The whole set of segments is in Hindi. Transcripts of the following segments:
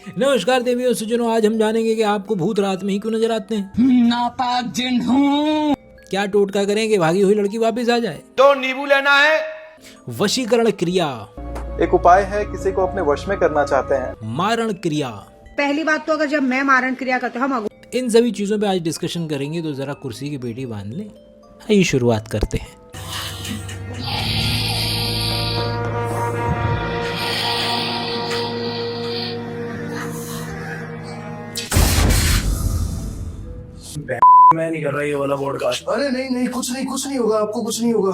नमस्कार देवियों सज्जनों, आज हम जानेंगे कि आपको भूत रात में ही क्यों नजर आते हैं। नापाक जिन हूँ। क्या टोटका करेंगे भागी हुई लड़की वापस आ जाए। तो नींबू लेना है। वशीकरण क्रिया, एक उपाय है किसी को अपने वश में करना चाहते हैं। मारण क्रिया। पहली बात तो अगर जब मैं मारण क्रिया करती हूँ हम इन सभी चीजों पे आज डिस्कशन करेंगे, तो जरा कुर्सी की पेटी बांध लें। आइए शुरुआत करते हैं। मैं नहीं कर रहा ये वाला पॉडकास्ट। अरे नहीं नहीं कुछ नहीं होगा, आपको कुछ नहीं होगा।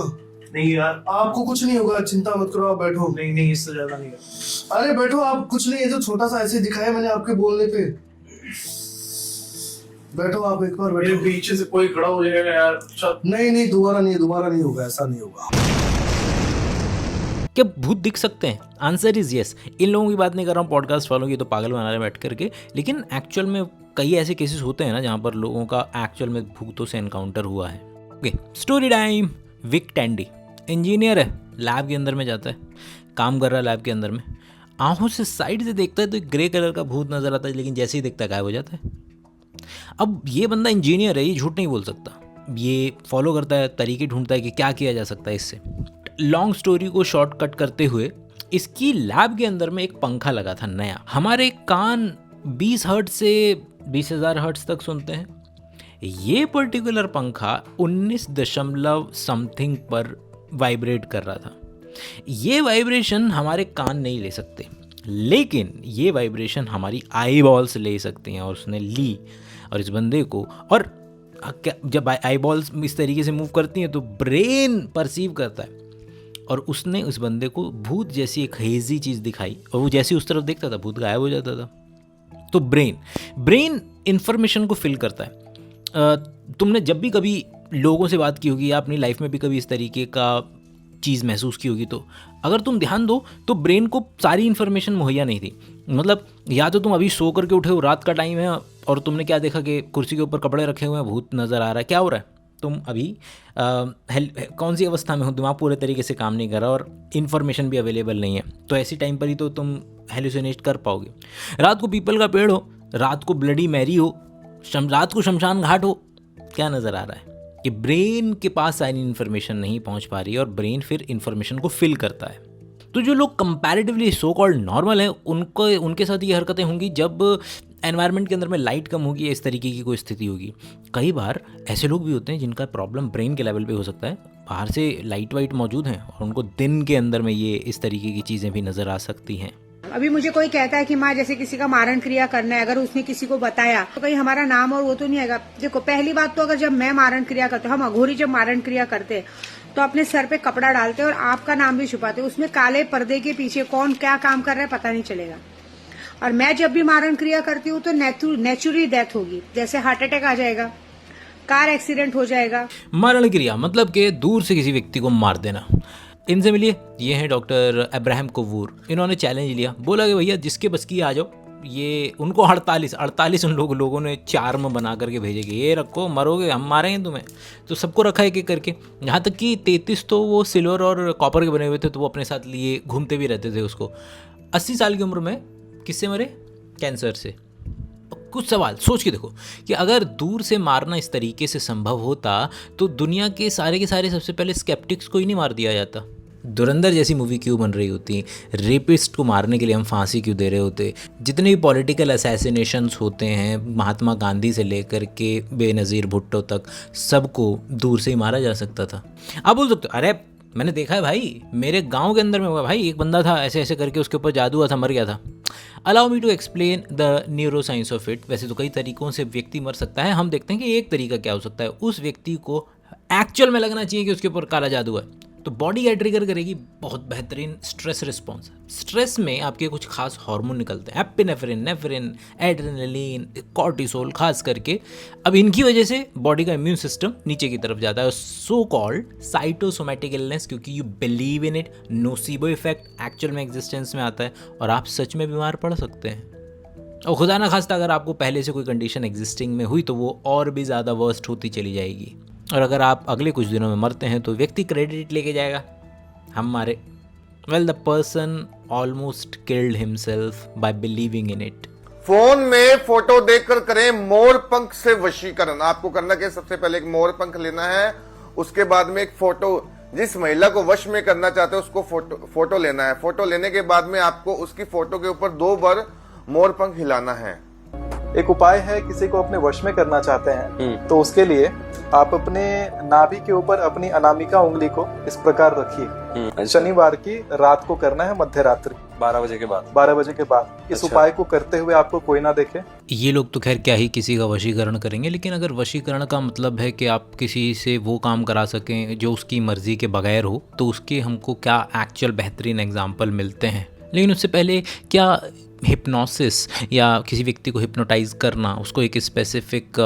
नहीं यार, आपको कुछ नहीं होगा, चिंता मत करो, आप बैठो। नहीं इससे ज्यादा नहीं। अरे बैठो, आप कुछ नहीं है, तो छोटा सा ऐसे दिखाया मैंने आपके बोलने पे। बैठो आप, एक बार मेरे बैठो। पीछे से कोई खड़ा हो जाएगा यार। नहीं दोबारा नहीं होगा, ऐसा नहीं होगा। क्या भूत दिख सकते हैं? Answer is yes. इन लोगों की बात नहीं कर रहा हूँ, पॉडकास्ट वालों की, तो पागल बना रहे बैठ करके। लेकिन एक्चुअल में कई ऐसे केसेस होते हैं ना जहाँ पर लोगों का एक्चुअल में भूतों से एनकाउंटर हुआ है। Okay, story time. Vic Tandy engineer है, लैब के अंदर में जाता है, काम कर रहा है लैब के अंदर में। आंखों से साइड से देखता है तो एक ग्रे कलर का भूत नजर आता है, लेकिन जैसे ही देखता है गायब हो जाता है। अब ये बंदा इंजीनियर है, ये झूठ नहीं बोल सकता, ये फॉलो करता है, तरीके ढूंढता है कि क्या किया जा सकता है इससे। लॉन्ग स्टोरी को शॉर्टकट करते हुए, इसकी लैब के अंदर में एक पंखा लगा था नया। हमारे कान 20 हर्ट्ज से 20,000 हर्ट्ज तक सुनते हैं। ये पर्टिकुलर पंखा 19 दशमलव समथिंग पर वाइब्रेट कर रहा था। ये वाइब्रेशन हमारे कान नहीं ले सकते, लेकिन ये वाइब्रेशन हमारी आई बॉल्स ले सकती हैं, और उसने ली। और इस बंदे को, और जब आई बॉल्स इस तरीके से मूव करती हैं तो ब्रेन परसीव करता है, और उसने उस बंदे को भूत जैसी एक हेजी चीज़ दिखाई, और वो जैसे उस तरफ देखता था भूत गायब हो जाता था। तो ब्रेन इंफॉर्मेशन को फिल करता है। तुमने जब भी कभी लोगों से बात की होगी या अपनी लाइफ में भी कभी इस तरीके का चीज़ महसूस की होगी, तो अगर तुम ध्यान दो तो ब्रेन को सारी इन्फॉर्मेशन मुहैया नहीं थी। मतलब या तो तुम अभी सो करके उठे हो, रात का टाइम है, और तुमने क्या देखा कि कुर्सी के ऊपर कपड़े रखे हुए हैं, भूत नज़र आ रहा है, क्या हो रहा है, तुम अभी कौन सी अवस्था में हो, दिमाग पूरे तरीके से काम नहीं कर रहा और इन्फॉर्मेशन भी अवेलेबल नहीं है, तो ऐसी टाइम पर ही तो तुम हेलुसिनेट कर पाओगे। रात को पीपल का पेड़ हो, रात को ब्लडी मैरी हो, रात को शमशान घाट हो, क्या नज़र आ रहा है कि ब्रेन के पास सारी इन्फॉर्मेशन नहीं पहुंच पा रही है, और ब्रेन फिर इन्फॉर्मेशन को फिल करता है। तो जो लोग कंपैरेटिवली सो कॉल्ड नॉर्मल है, उनके साथ ये हरकतें होंगी जब एनवायरनमेंट के अंदर में लाइट कम होगी या इस तरीके की कोई स्थिति होगी। कई बार ऐसे लोग भी होते हैं जिनका प्रॉब्लम ब्रेन के लेवल पे हो सकता है, बाहर से लाइट वाइट मौजूद हैं और उनको दिन के अंदर में ये इस तरीके की चीज़ें भी नज़र आ सकती हैं। अभी मुझे कोई कहता है कि माँ जैसे किसी का मारण क्रिया करना है, अगर उसने किसी को बताया तो कहीं हमारा नाम और वो तो नहीं आएगा। देखो पहली बात तो अगर जब मैं मारण क्रिया करती हूँ, हम अघोरी जब मारण क्रिया करते हैं तो अपने सर पे कपड़ा डालते हैं और आपका नाम भी छुपाते हैं। उसमें काले पर्दे के पीछे कौन क्या काम कर रहा है पता नहीं चलेगा। और मैं जब भी मारण क्रिया करती हूँ तो नेचुरली डेथ होगी, जैसे हार्ट अटैक आ जाएगा, कार एक्सीडेंट हो जाएगा। मारण क्रिया मतलब कि दूर से किसी व्यक्ति को मार देना। इनसे मिलिए, ये हैं डॉक्टर अब्राहम कोवूर। इन्होंने चैलेंज लिया, बोला कि भैया जिसके बस की आ जाओ। ये उनको 48 उन लोगों ने चार्म बना करके भेजे कि ये रखो, मरोगे हम मारेंगे तुम्हें। तो सबको रखा एक एक करके, यहाँ तक कि 33 तो वो सिल्वर और कॉपर के बने हुए थे, तो वो अपने साथ लिए घूमते भी रहते थे उसको। 80 साल की उम्र में किससे मरे? कैंसर से। कुछ सवाल सोच के देखो कि अगर दूर से मारना इस तरीके से संभव होता तो दुनिया के सारे सबसे पहले स्केप्टिक्स को ही नहीं मार दिया जाता। धुरंधर जैसी मूवी क्यों बन रही होती? रेपिस्ट को मारने के लिए हम फांसी क्यों दे रहे होते? जितने भी पॉलिटिकल असैसिनेशंस होते हैं, महात्मा गांधी से लेकर के बेनज़ीर भुट्टो तक, सबको दूर से ही मारा जा सकता था। आप बोल सकते हो अरे मैंने देखा है भाई, मेरे गांव के अंदर में हुआ भाई, एक बंदा था ऐसे ऐसे करके उसके ऊपर जादू हुआ था, मर गया था। Allow me to explain the neuroscience of it. वैसे तो कई तरीकों से व्यक्ति मर सकता है, हम देखते हैं कि एक तरीका क्या हो सकता है। उस व्यक्ति को एक्चुअल में लगना चाहिए कि उसके ऊपर काला जादू है, तो बॉडी क्या ट्रिगर करेगी? बहुत बेहतरीन स्ट्रेस रिस्पॉन्स। स्ट्रेस में आपके कुछ खास हार्मोन निकलते हैं, एपिनेफ्रिन, नेफ्रिन, एड्रेनलिन, कॉर्टिसोल खास करके। अब इनकी वजह से बॉडी का इम्यून सिस्टम नीचे की तरफ जाता है, सो कॉल्ड साइटोसोमैटिक इलनेस, क्योंकि you believe in it. Nocebo effect actual में एग्जिस्टेंस में आता है और आप सच में बीमार पड़ सकते हैं। और खुदा ना खास्ता अगर आपको पहले से कोई कंडीशन एग्जिस्टिंग में हुई तो वो और भी ज़्यादा वर्स्ट होती चली जाएगी। और अगर आप अगले कुछ दिनों में मरते हैं तो व्यक्ति क्रेडिट लेके जाएगा, हम मारे। Well the person almost killed himself by believing in it. Phone में फोटो देखकर करें मोर पंख से वशीकरण। आपको करना क्या, सबसे पहले एक मोर पंख लेना है, उसके बाद में एक फोटो, जिस महिला को वश में करना चाहते हो उसको फोटो लेना है। फोटो लेने के बाद में आपको उसकी फोटो के ऊपर 2 बार मोर पंख हिलाना है। एक उपाय है, किसी को अपने वश में करना चाहते हैं तो उसके लिए आप अपने नाभि के ऊपर अपनी अनामिका उंगली को इस प्रकार रखिए। शनिवार की रात को करना है, मध्य रात्रि 12 बजे के बाद। इस उपाय को करते हुए आपको कोई ना देखे। ये लोग तो खैर क्या ही किसी का वशीकरण करेंगे, लेकिन अगर वशीकरण का मतलब है कि आप किसी से वो काम करा सकें जो उसकी मर्जी के बगैर हो, तो उसके हमको क्या एक्चुअल बेहतरीन एग्जाम्पल मिलते हैं। लेकिन उससे पहले क्या हिप्नोसिस या किसी व्यक्ति को हिप्नोटाइज करना, उसको एक स्पेसिफिक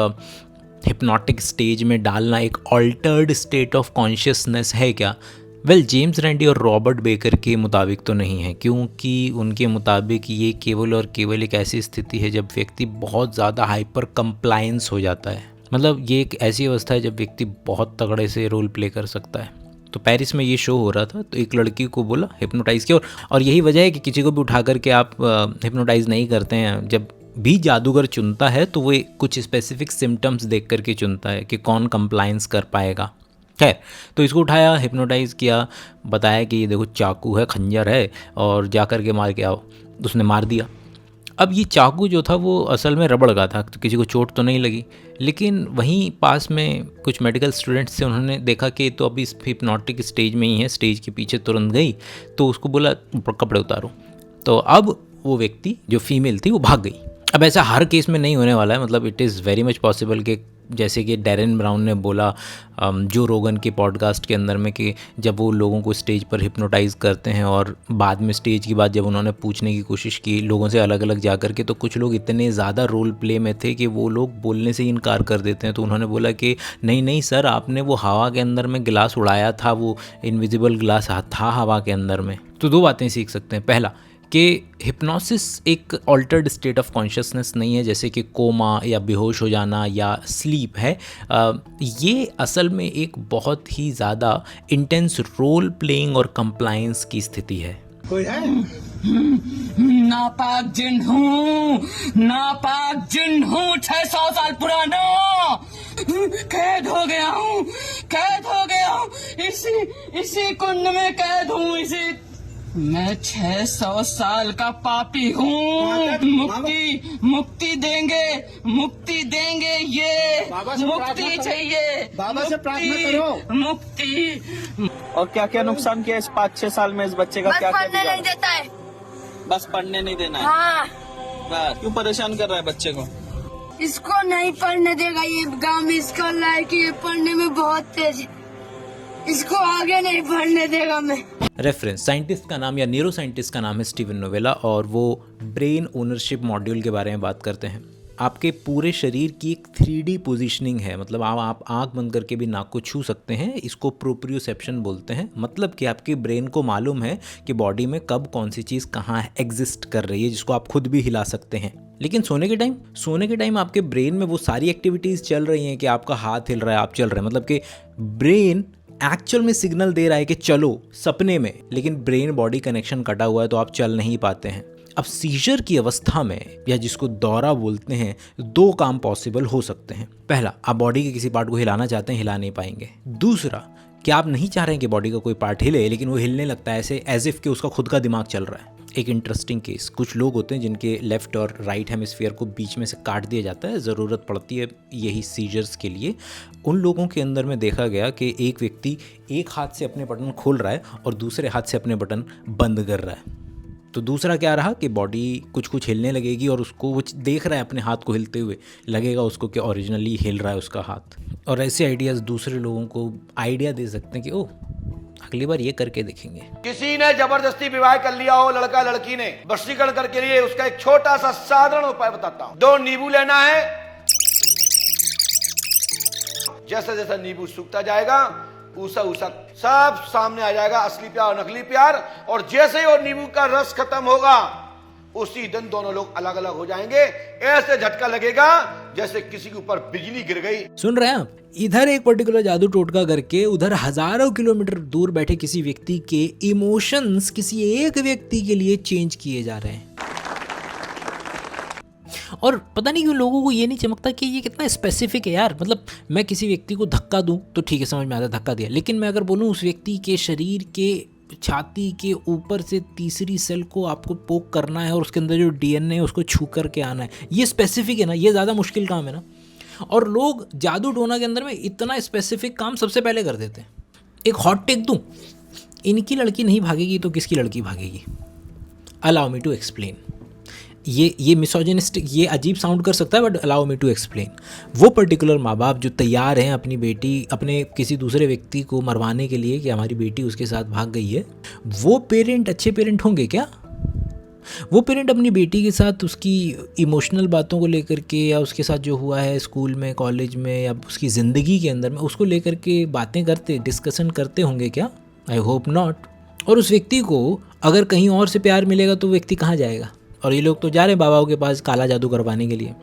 हिप्नोटिक स्टेज में डालना एक ऑल्टर्ड स्टेट ऑफ कॉन्शियसनेस है क्या? वेल, जेम्स रैंडी और रॉबर्ट बेकर के मुताबिक तो नहीं है, क्योंकि उनके मुताबिक ये केवल और केवल एक ऐसी स्थिति है जब व्यक्ति बहुत ज़्यादा हाइपर कंप्लायंस हो जाता है। मतलब ये एक ऐसी अवस्था है जब व्यक्ति बहुत तगड़े से रोल प्ले कर सकता है। तो पेरिस में ये शो हो रहा था, तो एक लड़की को बोला हिप्नोटाइज़ किया, और यही वजह है कि किसी को भी उठा करके आप हिप्नोटाइज़ नहीं करते हैं। जब भी जादूगर चुनता है तो वो कुछ स्पेसिफिक सिम्टम्स देख करके चुनता है कि कौन कंप्लायंस कर पाएगा। खैर, तो इसको उठाया, हिप्नोटाइज़ किया, बताया कि ये देखो चाकू है, खंजर है, और जा कर के मार के आओ। उसने मार दिया। अब ये चाकू जो था वो असल में रबड़ का था, तो किसी को चोट तो नहीं लगी। लेकिन वहीं पास में कुछ मेडिकल स्टूडेंट्स थे, उन्होंने देखा कि तो अभी इस हिप्नोटिक स्टेज में ही है, स्टेज के पीछे तुरंत गई, तो उसको बोला कपड़े उतारो। तो अब वो व्यक्ति जो फीमेल थी वो भाग गई। अब ऐसा हर केस में नहीं होने वाला है, मतलब it is very much possible कि जैसे कि डैरेन ब्राउन ने बोला जो रोगन के पॉडकास्ट के अंदर में कि जब वो लोगों को स्टेज पर हिप्नोटाइज़ करते हैं और बाद में स्टेज की बात जब उन्होंने पूछने की कोशिश की लोगों से अलग अलग जा कर के, तो कुछ लोग इतने ज़्यादा रोल प्ले में थे कि वो लोग बोलने से ही इनकार कर देते हैं। तो उन्होंने बोला कि नहीं सर, आपने वो हवा के अंदर में गिलास उड़ाया था, वो इनविजिबल गिलास था हवा के अंदर में। तो 2 बातें सीख सकते हैं। पहला कि हिप्नोसिस एक ऑल्टर्ड स्टेट ऑफ कॉन्शियसनेस नहीं है, जैसे कि कोमा या बेहोश हो जाना या स्लीप है। ये असल में एक बहुत ही ज़्यादा इंटेंस रोल प्लेइंग और कंप्लायंस की स्थिति है। नापाक जिन हूँ, नापाक जिन हूँ, 600 साल पुराना। कैद हो गया हूँ, इसी कुंड में कैद हूँ, मैं 600 साल का पापी हूँ। मुक्ति देंगे ये, मुक्ति चाहिए, बाबा से प्रार्थना करो। मुक्ति। और क्या क्या नुकसान किया इस 5-6 साल में इस बच्चे का? क्या क्या पढ़ने नहीं देता है, बस पढ़ने नहीं देना है। हाँ। बस क्यों परेशान कर रहा है बच्चे को? इसको नहीं पढ़ने देगा, ये गांव में इसका लायक, ये पढ़ने में बहुत तेज है, इसको आगे नहीं बढ़ने देगा मैं। रेफरेंस, साइंटिस्ट का नाम या न्यूरो साइंटिस्ट का नाम है स्टीवन नोवेला, और वो ब्रेन ओनरशिप मॉड्यूल के बारे में बात करते हैं। आपके पूरे शरीर की एक 3D पोजीशनिंग है, मतलब आप आंख बंद करके भी नाक को छू सकते हैं। इसको प्रोप्रियोसेप्शन बोलते हैं, मतलब कि आपके ब्रेन को मालूम है कि बॉडी में कब कौन सी चीज़ कहाँ एग्जिस्ट कर रही है, जिसको आप खुद भी हिला सकते हैं। लेकिन सोने के टाइम आपके ब्रेन में वो सारी एक्टिविटीज़ चल रही हैं कि आपका हाथ हिल रहा है, आप चल रहे हैं, मतलब कि ब्रेन एक्चुअल में सिग्नल दे रहा है कि चलो सपने में, लेकिन ब्रेन बॉडी कनेक्शन कटा हुआ है तो आप चल नहीं पाते हैं। अब सीजर की अवस्था में, या जिसको दौरा बोलते हैं, 2 काम पॉसिबल हो सकते हैं। पहला, आप बॉडी के किसी पार्ट को हिलाना चाहते हैं, हिला नहीं पाएंगे। दूसरा, कि आप नहीं चाह रहे हैं कि बॉडी का कोई पार्ट हिले, लेकिन वो हिलने लगता है ऐसे एज इफ कि उसका खुद का दिमाग चल रहा है। एक इंटरेस्टिंग केस, कुछ लोग होते हैं जिनके लेफ्ट और राइट हेमिस्फीयर को बीच में से काट दिया जाता है, ज़रूरत पड़ती है यही सीजर्स के लिए। उन लोगों के अंदर में देखा गया कि एक व्यक्ति एक हाथ से अपने बटन खोल रहा है और दूसरे हाथ से अपने बटन बंद कर रहा है। तो दूसरा क्या रहा कि बॉडी कुछ हिलने लगेगी और उसको वो देख रहा है अपने हाथ को हिलते हुए, लगेगा उसको कि ओरिजिनली हिल रहा है उसका हाथ। और ऐसे आइडियाज़ दूसरे लोगों को आइडिया दे सकते हैं कि ओह, अगली बार ये करके देखेंगे। किसी ने जबरदस्ती विवाह कर लिया हो, लड़का लड़की ने, वशीकरण करके लिए उसका एक छोटा सा साधारण उपाय बताता हूं। 2 नींबू लेना है, जैसे जैसा नींबू सूखता जाएगा ऊसा सब सामने आ जाएगा, असली प्यार और नकली प्यार। और जैसे ही वो नींबू का रस खत्म होगा उसी दिन दोनों लोग अलग अलग हो जाएंगे। ऐसे झटका लगेगा जैसे किसी के ऊपर बिजली गिर गई। सुन रहे हैं आप? इधर एक पर्टिकुलर जादू टोटका करके उधर हजारों किलोमीटर दूर बैठे किसी व्यक्ति के इमोशंस किसी एक व्यक्ति के लिए चेंज किए जा रहे हैं। और पता नहीं क्यों लोगों को ये नहीं चमकता कि ये कितना स्पेसिफिक है यार। मतलब मैं किसी व्यक्ति को धक्का दूं तो ठीक है, समझ में आता है धक्का दिया, लेकिन मैं अगर बोलूँ उस व्यक्ति के शरीर के छाती के ऊपर से तीसरी सेल को आपको पोक करना है और उसके अंदर जो DNA है उसको छू करके आना है, ये स्पेसिफिक है ना, ये ज़्यादा मुश्किल काम है ना। और लोग जादू टोना के अंदर में इतना स्पेसिफिक काम सबसे पहले कर देते हैं। एक हॉट टेक दूँ, इनकी लड़की नहीं भागेगी तो किसकी लड़की भागेगी? Allow me to explain. ये मिसोजिनिस्टिक, ये अजीब साउंड कर सकता है, but allow me to explain. वो पर्टिकुलर माँ बाप जो तैयार हैं अपनी बेटी अपने किसी दूसरे व्यक्ति को मरवाने के लिए कि हमारी बेटी उसके साथ भाग गई है, वो पेरेंट अच्छे पेरेंट होंगे क्या? वो पेरेंट अपनी बेटी के साथ उसकी इमोशनल बातों को लेकर के या उसके साथ जो हुआ है स्कूल में, कॉलेज में या उसकी ज़िंदगी के अंदर में, उसको लेकर के बातें करते, डिस्कशन करते होंगे क्या? I hope not. और उस व्यक्ति को अगर कहीं और से प्यार मिलेगा तो व्यक्ति कहाँ जाएगा? और ये लोग तो जा रहे हैं बाबाओं के पास काला जादू करवाने के लिए।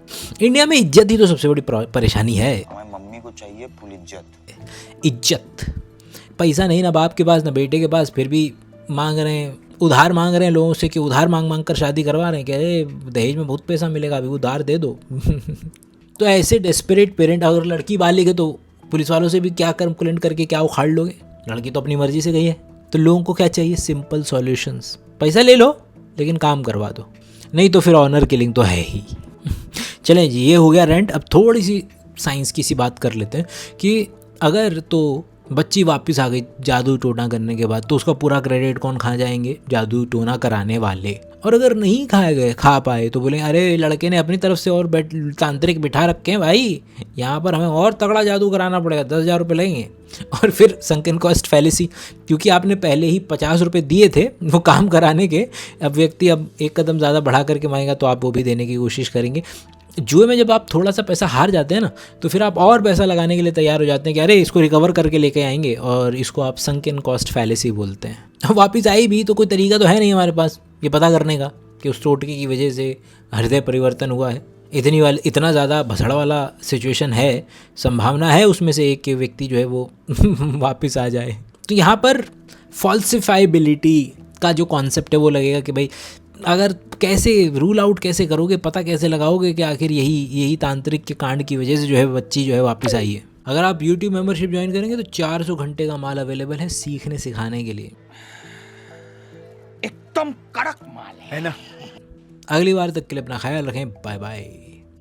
इंडिया में इज्जत ही तो सबसे बड़ी परेशानी है। हमारी मम्मी को चाहिए फुल इज्जत। इज्जत, पैसा नहीं ना बाप के पास ना बेटे के पास, फिर भी मांग रहे हैं, उधार मांग रहे हैं लोगों से कि उधार मांग मांग कर शादी करवा रहे हैं। कह रहे दहेज में बहुत पैसा मिलेगा, अभी उधार दे दो। तो ऐसे डेस्परेट पेरेंट, अगर लड़की बालिग है तो पुलिस वालों से भी क्या कंप्लेंट करके क्या उखाड़ लोगे? लड़की तो अपनी मर्जी से गई है। तो लोगों को क्या चाहिए? Simple solutions. पैसा ले लो लेकिन काम करवा दो, नहीं तो फिर ऑनर किलिंग तो है ही। चलें जी, ये हो गया रेंट। अब थोड़ी सी साइंस की सी बात कर लेते हैं कि अगर तो बच्ची वापस आ गई जादू टोना करने के बाद, तो उसका पूरा क्रेडिट कौन खा जाएंगे? जादू टोना कराने वाले। और अगर नहीं खा पाए तो बोलेंगे अरे लड़के ने अपनी तरफ से और तांत्रिक बिठा रखे हैं भाई, यहाँ पर हमें और तगड़ा जादू कराना पड़ेगा, 10,000 रुपये लगेंगे। और फिर संकन कॉस्ट फैलेसी, क्योंकि आपने पहले ही 50 रुपये दिए थे वो काम कराने के, अब व्यक्ति अब एक कदम ज़्यादा बढ़ा करके मांगेगा तो आप वो भी देने की कोशिश करेंगे। जुए में जब आप थोड़ा सा पैसा हार जाते हैं ना, तो फिर आप और पैसा लगाने के लिए तैयार हो जाते हैं कि अरे इसको रिकवर करके लेके आएंगे, और इसको आप संकन कॉस्ट फैलेसी बोलते हैं। अब वापस आई भी तो कोई तरीका तो है नहीं हमारे पास ये पता करने का कि उस टोटके की वजह से हृदय परिवर्तन हुआ है। इतना ज़्यादा भसड़ वाला सिचुएशन है, संभावना है उसमें से एक के व्यक्ति जो है वो वापस आ जाए। तो यहाँ पर फॉल्सिफाइबिलिटी का जो कॉन्सेप्ट है वो लगेगा कि भाई अगर कैसे रूल आउट कैसे करोगे, पता कैसे लगाओगे कि आखिर यही तांत्रिक के कांड की वजह से जो है बच्ची जो है वापस आई है। अगर आप YouTube मेंबरशिप ज्वाइन करेंगे तो 400 घंटे का माल अवेलेबल है सीखने सिखाने के लिए, एकदम कड़क माल है ना। अगली बार तक के लिए अपना ख्याल रखें, बाय बाय।